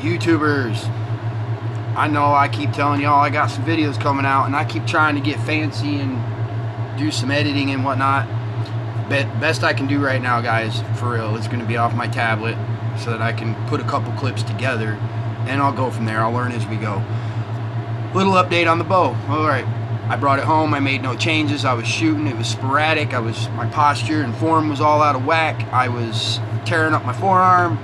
YouTubers, I know I keep telling y'all I got some videos coming out, and I keep trying to get fancy and do some editing and whatnot. Best I can do right now, guys, for real, it's going to be off my tablet so that I can put a couple clips together, and I'll go from there. I'll learn as we go. Little update on the bow. Alright, I brought it home. I made no changes. I was shooting. It was sporadic. My posture and form was all out of whack. I was tearing up my forearm.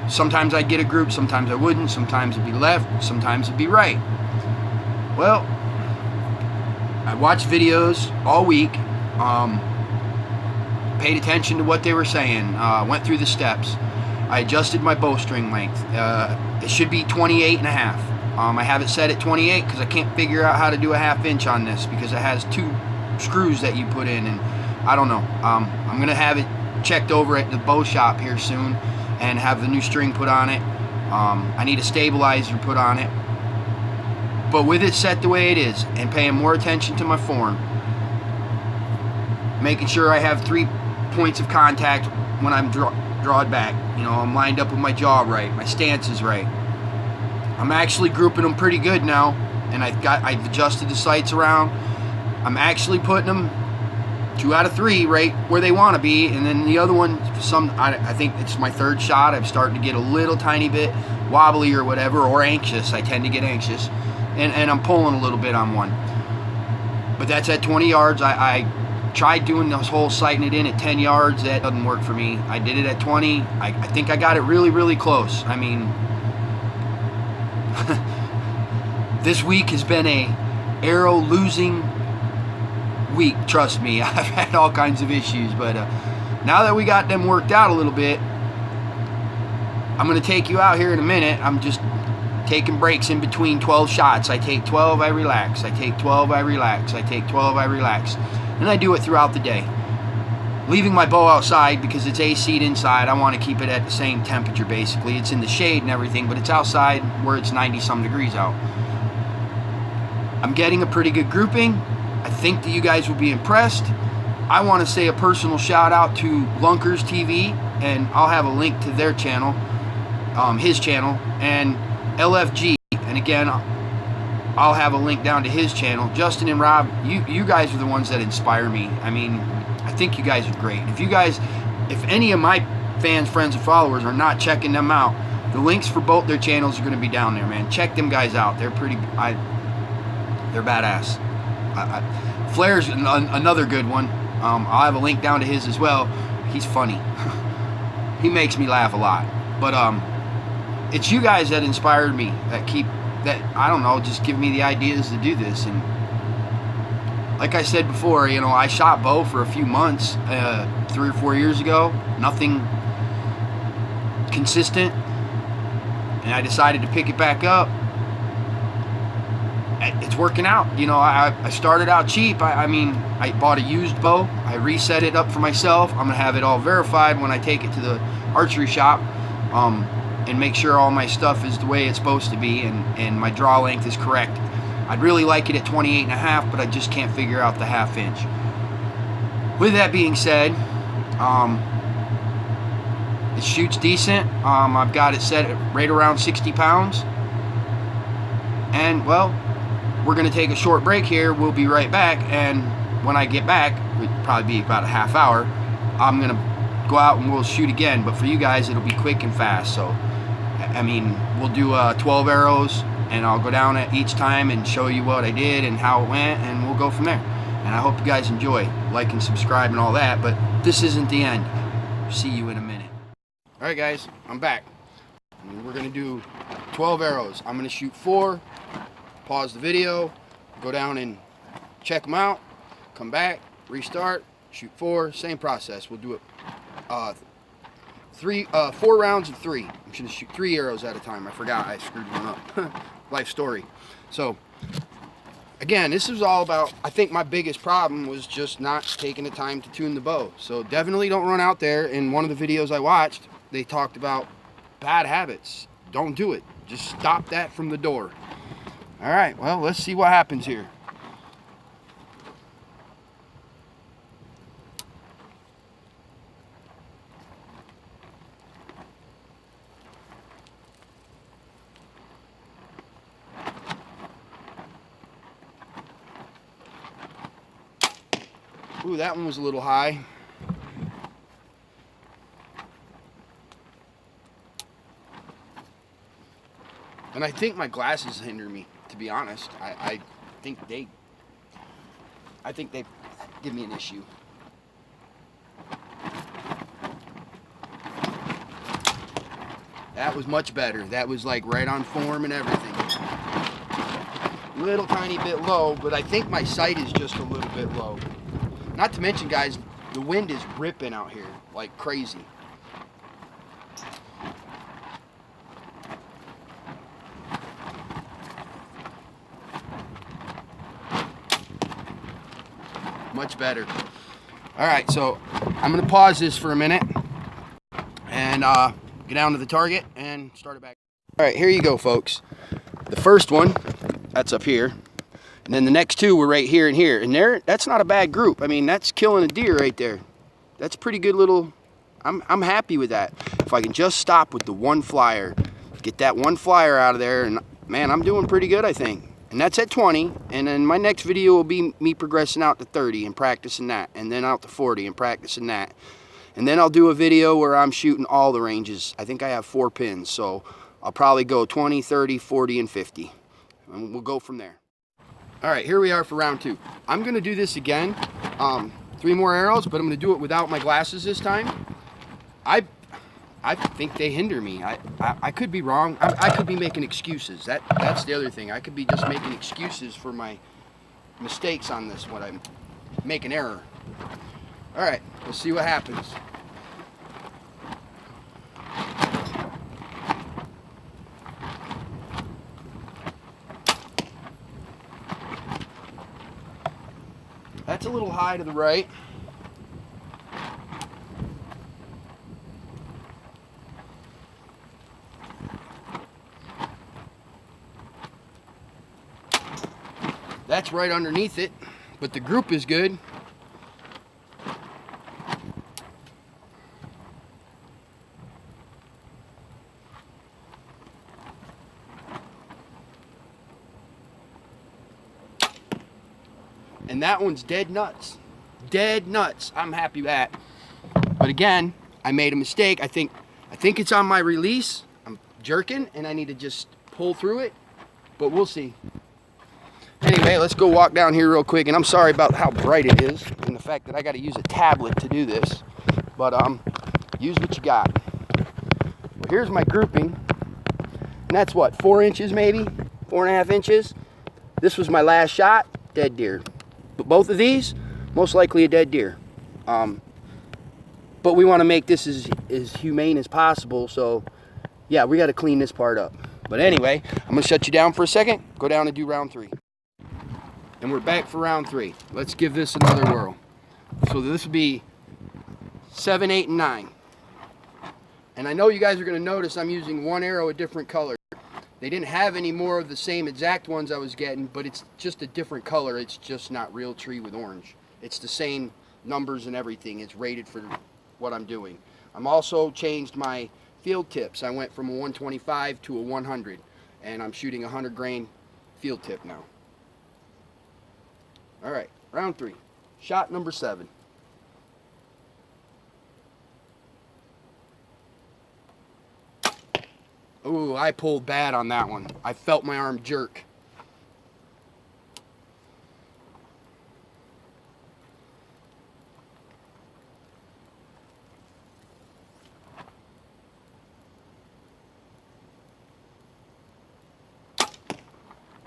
Sometimes I'd get a group, sometimes I wouldn't. Sometimes it'd be left, sometimes it'd be right. Well, I watched videos all week, paid attention to what they were saying, went through the steps. I adjusted my bowstring length. It should be 28 and a half. I have it set at 28 because I can't figure out how to do a 1/2 inch on this because it has 2 screws that you put in, and I don't know. I'm going to have it checked over at the bow shop here soon and have the new string put on it. I need a stabilizer put on it. But with it set the way it is and paying more attention to my form, making sure I have 3 points of contact when I'm drawed back. You know, I'm lined up with my jaw right, my stance is right. I'm actually grouping them pretty good now, and I've adjusted the sights around. I'm actually putting them 2 out of 3 right where they want to be, and then the other one, I think it's my 3rd shot. I'm starting to get a little tiny bit wobbly or whatever, or anxious. I tend to get anxious, and I'm pulling a little bit on one. But that's at 20 yards. I tried doing this whole sighting it in at 10 yards. That doesn't work for me. I did it at 20. I think I got it really, really close. I mean, this week has been a arrow losing week, trust me. I've had all kinds of issues, but now that we got them worked out a little bit, I'm going to take you out here in a minute. I'm just taking breaks in between 12 shots. I take 12, I relax. I take 12, I relax. I take 12, I relax. And I do it throughout the day. Leaving my bow outside because it's AC'd inside. I want to keep it at the same temperature basically. It's in the shade and everything, but it's outside where it's 90-some degrees out. I'm getting a pretty good grouping. I think that you guys will be impressed. I want to say a personal shout out to lunkerstv, and I'll have a link to their channel, his channel, and LFG, and again I'll have a link down to his channel. Justin and Rob, you guys are the ones that inspire me. I mean, I think you guys are great. If any of my fans, friends, and followers are not checking them out, the links for both their channels are going to be down there, man. Check them guys out. They're they're badass. Flair's another good one. I'll have a link down to his as well. He's funny. He makes me laugh a lot. But it's you guys that inspired me, I don't know, just give me the ideas to do this. And like I said before, you know, I shot bow for a few months, 3 or 4 years ago. Nothing consistent. And I decided to pick it back up. It's working out. You know, I started out cheap. I mean, I bought a used bow. I reset it up for myself. I'm going to have it all verified when I take it to the archery shop, and make sure all my stuff is the way it's supposed to be, and my draw length is correct. I'd really like it at 28 and a half, but I just can't figure out the 1/2 inch. With that being said, it shoots decent. I've got it set at right around 60 pounds. And, well, we're going to take a short break here. We'll be right back, and when I get back, it'll probably be about a half hour, I'm going to go out and we'll shoot again. But for you guys, it'll be quick and fast. So, I mean, we'll do 12 arrows, and I'll go down at each time and show you what I did and how it went, and we'll go from there. And I hope you guys enjoy. Like and subscribe and all that, but this isn't the end. See you in a minute. Alright guys, I'm back. And we're going to do 12 arrows. I'm going to shoot 4, pause the video, go down and check them out, come back, restart, shoot 4, same process. We'll do it 4 rounds of 3. I'm going to shoot 3 arrows at a time. I forgot, I screwed one up. Life story. So, again, this is all about, I think my biggest problem was just not taking the time to tune the bow. So definitely don't run out there. In one of the videos I watched, they talked about bad habits. Don't do it. Just stop that from the door. Alright, well, let's see what happens here. Ooh, that one was a little high. And I think my glasses hinder me, to be honest. I think they give me an issue. That was much better. That was like right on form and everything. Little tiny bit low, but I think my sight is just a little bit low. Not to mention, guys, the wind is ripping out here like crazy. Much better. All right, so I'm gonna pause this for a minute and get down to the target and start it back. All right, here you go, folks. The first one, that's up here. And then the next two were right here and here. And there, that's not a bad group. I mean, that's killing a deer right there. That's pretty good little, I'm happy with that. If I can just stop with the one flyer, get that one flyer out of there, and man, I'm doing pretty good, I think. And that's at 20, and then my next video will be me progressing out to 30 and practicing that, and then out to 40 and practicing that. And then I'll do a video where I'm shooting all the ranges. I think I have 4 pins, so I'll probably go 20, 30, 40, and 50. And we'll go from there. All right, here we are for round 2. I'm gonna do this again. 3 more arrows, but I'm gonna do it without my glasses this time. I think they hinder me. I could be wrong. I could be making excuses. That's the other thing. I could be just making excuses for my mistakes on this, when I make an error. All right, let's see what happens. That's a little high to the right. That's right underneath it, but the group is good. And that one's dead nuts. Dead nuts. I'm happy with that. But again, I made a mistake. I think it's on my release. I'm jerking and I need to just pull through it, but we'll see. Anyway, let's go walk down here real quick, and I'm sorry about how bright it is and the fact that I got to use a tablet to do this, but use what you got. Well, here's my grouping, and that's what, 4 inches maybe, 4.5 inches. This was my last shot, dead deer. But both of these, most likely a dead deer. But we want to make this as humane as possible, so yeah, we got to clean this part up. But anyway, I'm going to shut you down for a second, go down and do round 3. And we're back for round 3. Let's give this another whirl. So this would be 7, 8, and 9. And I know you guys are going to notice I'm using one arrow a different color. They didn't have any more of the same exact ones I was getting, but it's just a different color. It's just not real tree with orange. It's the same numbers and everything. It's rated for what I'm doing. I'm also changed my field tips. I went from a 125 to a 100, and I'm shooting 100 grain field tip now. All right, round 3, shot number 7. Ooh, I pulled bad on that one. I felt my arm jerk.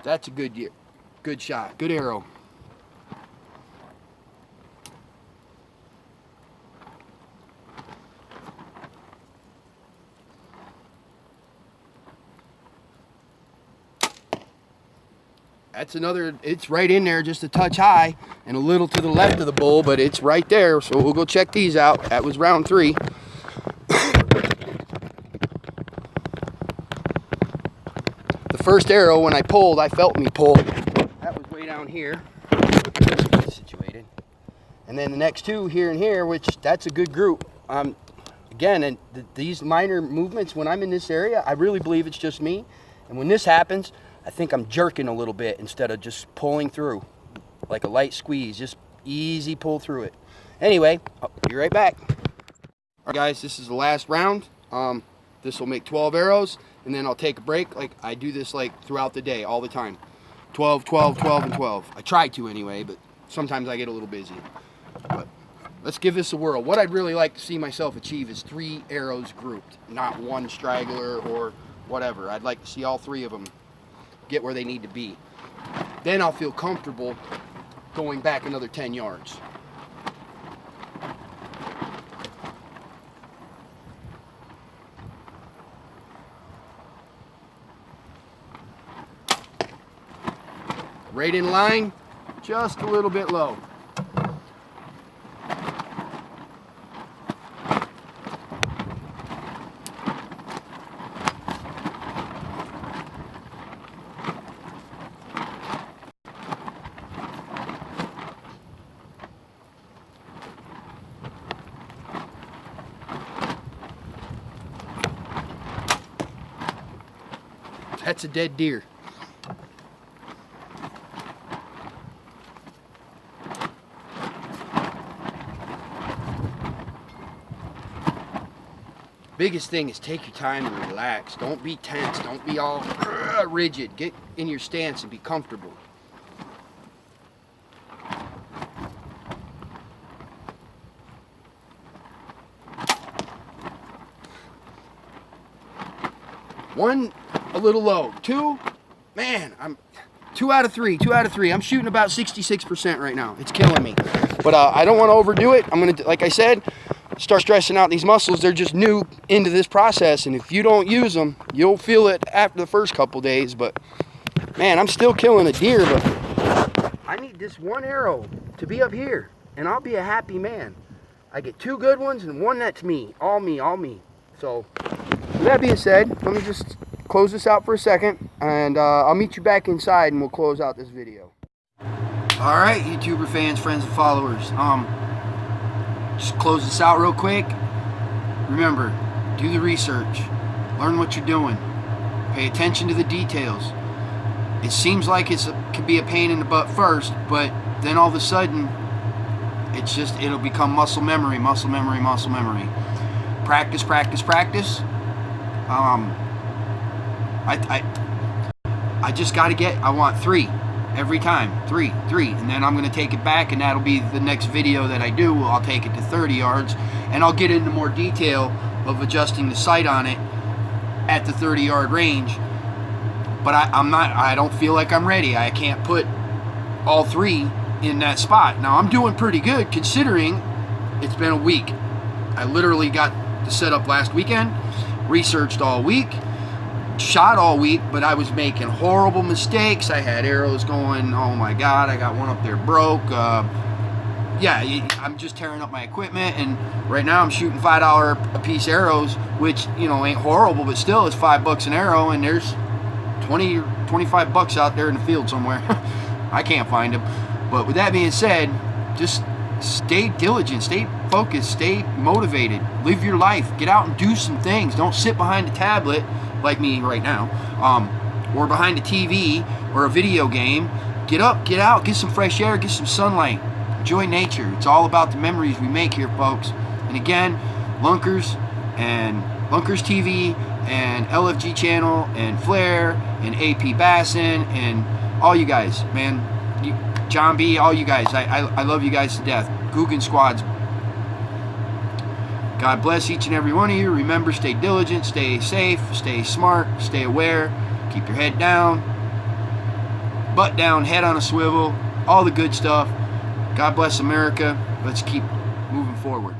That's a good deer. Good shot, good arrow. That's another, it's right in there, just a touch high and a little to the left of the bull, but it's right there. So we'll go check these out. That was round 3. The first arrow, when I pulled, I felt me pull. That was way down here, situated. And then the next 2 here and here, which that's a good group. Again, and these minor movements, when I'm in this area, I really believe it's just me. And when this happens, I think I'm jerking a little bit instead of just pulling through like a light squeeze. Just Easy pull through it. Anyway, I'll be right back. All right, guys, this is the last round. This will make 12 arrows, and then I'll take a break. Like I do this like throughout the day, all the time. 12, 12, 12, and 12. I try to anyway, but sometimes I get a little busy. But let's give this a whirl. What I'd really like to see myself achieve is 3 arrows grouped, not one straggler or whatever. I'd like to see all 3 of them get where they need to be. Then I'll feel comfortable going back another 10 yards. Right in line, just a little bit low. That's a dead deer. Biggest thing is take your time and relax. Don't be tense. Don't be all rigid. Get in your stance and be comfortable. One, a little low. 2, man, I'm 2 out of 3. 2 out of 3. I'm shooting about 66% right now. It's killing me. But I don't want to overdo it. I'm gonna, like I said, start stressing out these muscles. They're just new into this process, and if you don't use them, you'll feel it after the first couple days. But man, I'm still killing a deer, but I need this one arrow to be up here, and I'll be a happy man. I get 2 good ones and 1 that's me. All me, all me. So with that being said, let me just close this out for a second, and I'll meet you back inside and we'll close out this video. All right, YouTuber fans, friends, and followers. Just close this out real quick. Remember, do the research. Learn what you're doing. Pay attention to the details. It seems like it could be a pain in the butt first, but then all of a sudden, it'll become muscle memory, muscle memory, muscle memory. Practice, practice, practice. I just got to I want 3. Every time, 3, and then I'm going to take it back, and that'll be the next video that I do. I'll take it to 30 yards, and I'll get into more detail of adjusting the sight on it at the 30-yard range. But I don't feel like I'm ready. I can't put all 3 in that spot. Now I'm doing pretty good considering it's been a week. I literally got the setup last weekend, researched all week, shot all week, but I was making horrible mistakes. I had arrows going, oh my god, I got one up there broke. Yeah, I'm just tearing up my equipment, and right now I'm shooting $5 a piece arrows, which, you know, ain't horrible, but still it's $5 an arrow, and there's 20 or 25 bucks out there in the field somewhere. I can't find them. But with that being said, just stay diligent, stay focused, stay motivated, live your life, get out and do some things. Don't sit behind a tablet like me right now, or behind a TV or a video game. Get up, get out, get some fresh air, get some sunlight, enjoy nature. It's all about the memories we make here, folks. And again, Lunkers and Lunkers TV and LFG channel and Flair and AP Bassin and all you guys, man, John B, all you guys, I love you guys to death. Guggen Squads, God bless each and every one of you. Remember, stay diligent, stay safe, stay smart, stay aware, keep your head down, butt down, head on a swivel, all the good stuff. God bless America. Let's keep moving forward.